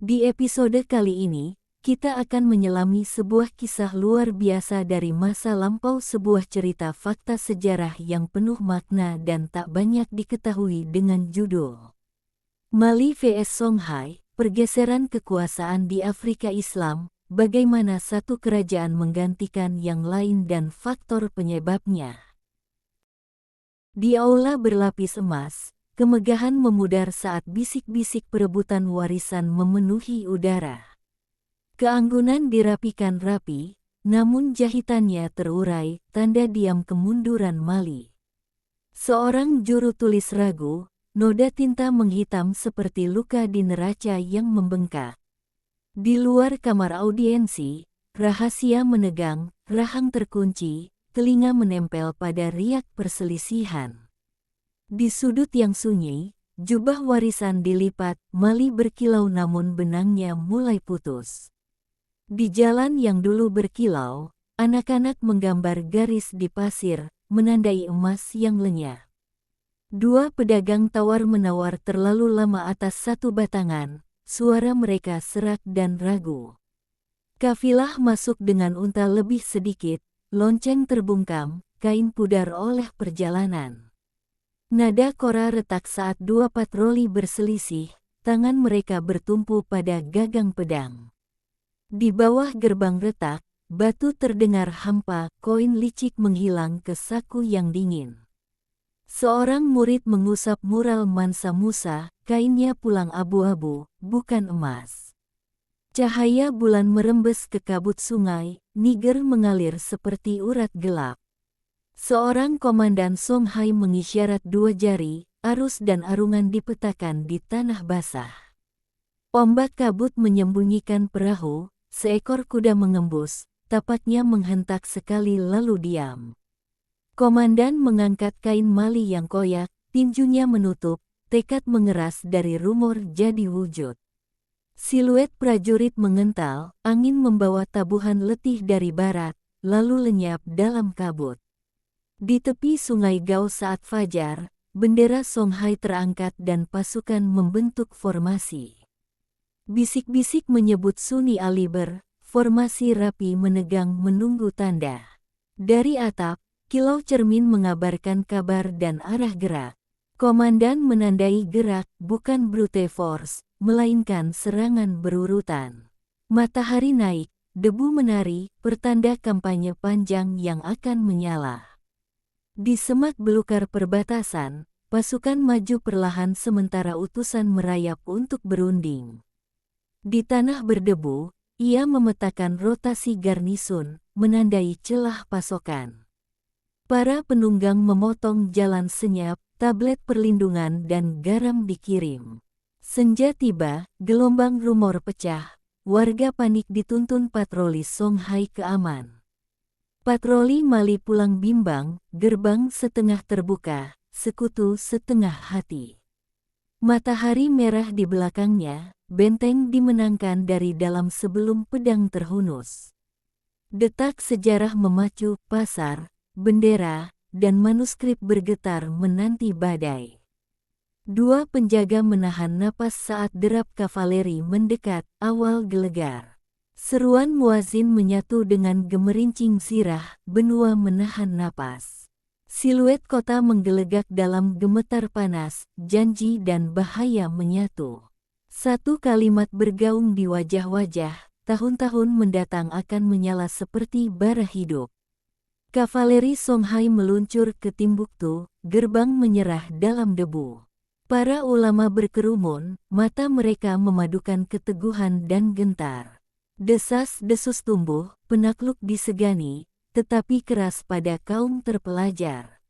Di episode kali ini, kita akan menyelami sebuah kisah luar biasa dari masa lampau, sebuah cerita fakta sejarah yang penuh makna dan tak banyak diketahui dengan judul Mali vs Songhai, pergeseran kekuasaan di Afrika Islam, bagaimana satu kerajaan menggantikan yang lain dan faktor penyebabnya. Di aula berlapis emas, kemegahan memudar saat bisik-bisik perebutan warisan memenuhi udara. Keanggunan dirapikan rapi, namun jahitannya terurai, tanda diam kemunduran Mali. Seorang juru tulis ragu, noda tinta menghitam seperti luka di neraca yang membengkak. Di luar kamar audiensi, rahasia menegang, rahang terkunci, telinga menempel pada riak perselisihan. Di sudut yang sunyi, jubah warisan dilipat, Mali berkilau namun benangnya mulai putus. Di jalan yang dulu berkilau, anak-anak menggambar garis di pasir, menandai emas yang lenyap. Dua pedagang tawar-menawar terlalu lama atas satu batangan, suara mereka serak dan ragu. Kafilah masuk dengan unta lebih sedikit, lonceng terbungkam, kain pudar oleh perjalanan. Nada kora retak saat dua patroli berselisih, tangan mereka bertumpu pada gagang pedang. Di bawah gerbang retak, batu terdengar hampa, koin licik menghilang ke saku yang dingin. Seorang murid mengusap mural Mansa Musa, kainnya pulang abu-abu, bukan emas. Cahaya bulan merembes ke kabut sungai, Niger mengalir seperti urat gelap. Seorang komandan Songhai mengisyarat dua jari, arus dan arungan dipetakan di tanah basah. Ombak kabut menyembunyikan perahu, seekor kuda mengembus, tapaknya menghentak sekali lalu diam. Komandan mengangkat kain Mali yang koyak, tinjunya menutup, tekad mengeras dari rumor jadi wujud. Siluet prajurit mengental, angin membawa tabuhan letih dari barat, lalu lenyap dalam kabut. Di tepi sungai Gao saat fajar, bendera Songhai terangkat dan pasukan membentuk formasi. Bisik-bisik menyebut Suni Aliber, formasi rapi menegang menunggu tanda. Dari atap, kilau cermin mengabarkan kabar dan arah gerak. Komandan menandai gerak, bukan brute force, melainkan serangan berurutan. Matahari naik, debu menari, pertanda kampanye panjang yang akan menyala. Di semak belukar perbatasan, pasukan maju perlahan sementara utusan merayap untuk berunding. Di tanah berdebu, ia memetakan rotasi garnisun, menandai celah pasokan. Para penunggang memotong jalan senyap, tablet perlindungan dan garam dikirim. Senja tiba, gelombang rumor pecah, warga panik dituntun patroli Songhai ke aman. Patroli Mali pulang bimbang, gerbang setengah terbuka, sekutu setengah hati. Matahari merah di belakangnya, benteng dimenangkan dari dalam sebelum pedang terhunus. Detak sejarah memacu, pasar, bendera, dan manuskrip bergetar menanti badai. Dua penjaga menahan napas saat derap kavaleri mendekat, awal gelegar. Seruan muazin menyatu dengan gemerincing sirah, benua menahan napas. Siluet kota menggelegak dalam gemetar panas, janji dan bahaya menyatu. Satu kalimat bergaung di wajah-wajah, tahun-tahun mendatang akan menyala seperti bara hidup. Kavaleri Songhai meluncur ke Timbuktu, gerbang menyerah dalam debu. Para ulama berkerumun, mata mereka memadukan keteguhan dan gentar. Desas-desus tumbuh, penakluk disegani, tetapi keras pada kaum terpelajar.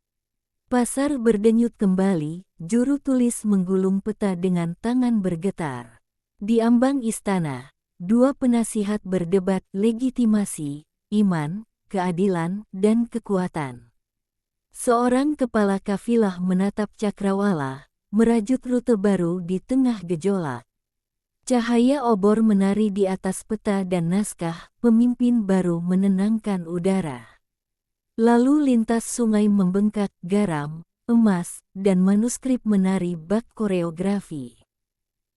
Pasar berdenyut kembali, juru tulis menggulung peta dengan tangan bergetar. Di ambang istana, dua penasihat berdebat legitimasi, iman, keadilan, dan kekuatan. Seorang kepala kafilah menatap cakrawala, merajut rute baru di tengah gejolak. Cahaya obor menari di atas peta dan naskah, pemimpin baru menenangkan udara. Lalu lintas sungai membengkak, garam, emas, dan manuskrip menari bak koreografi.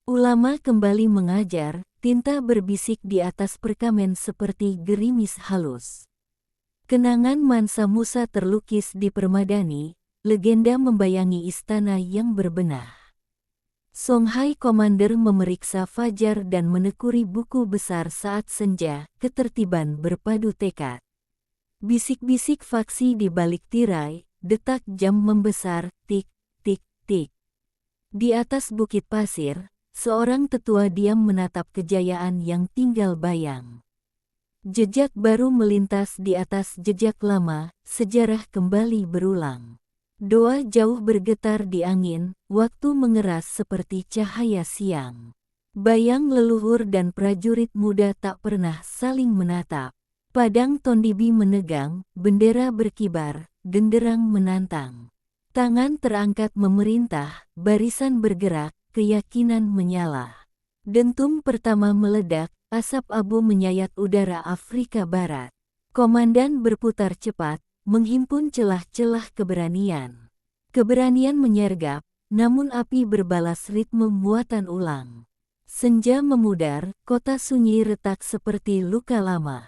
Ulama kembali mengajar, tinta berbisik di atas perkamen seperti gerimis halus. Kenangan Mansa Musa terlukis di permadani, legenda membayangi istana yang berbenah. Songhai Commander memeriksa fajar dan menekuri buku besar saat senja, ketertiban berpadu tekad. Bisik-bisik faksi di balik tirai, detak jam membesar, tik, tik, tik. Di atas bukit pasir, seorang tetua diam menatap kejayaan yang tinggal bayang. Jejak baru melintas di atas jejak lama, sejarah kembali berulang. Doa jauh bergetar di angin, waktu mengeras seperti cahaya siang. Bayang leluhur dan prajurit muda tak pernah saling menatap. Padang Tondibi menegang, bendera berkibar, genderang menantang. Tangan terangkat memerintah, barisan bergerak, keyakinan menyala. Dentum pertama meledak, asap abu menyayat udara Afrika Barat. Komandan berputar cepat, menghimpun celah-celah keberanian. Keberanian menyergap, namun api berbalas ritme muatan ulang. Senja memudar, kota sunyi retak seperti luka lama.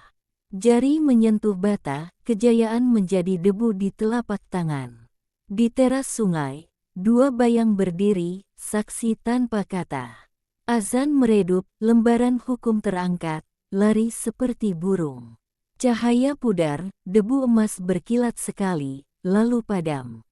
Jari menyentuh bata, kejayaan menjadi debu di telapak tangan. Di teras sungai, dua bayang berdiri, saksi tanpa kata. Azan meredup, lembaran hukum terangkat, lari seperti burung. Cahaya pudar, debu emas berkilat sekali, lalu padam.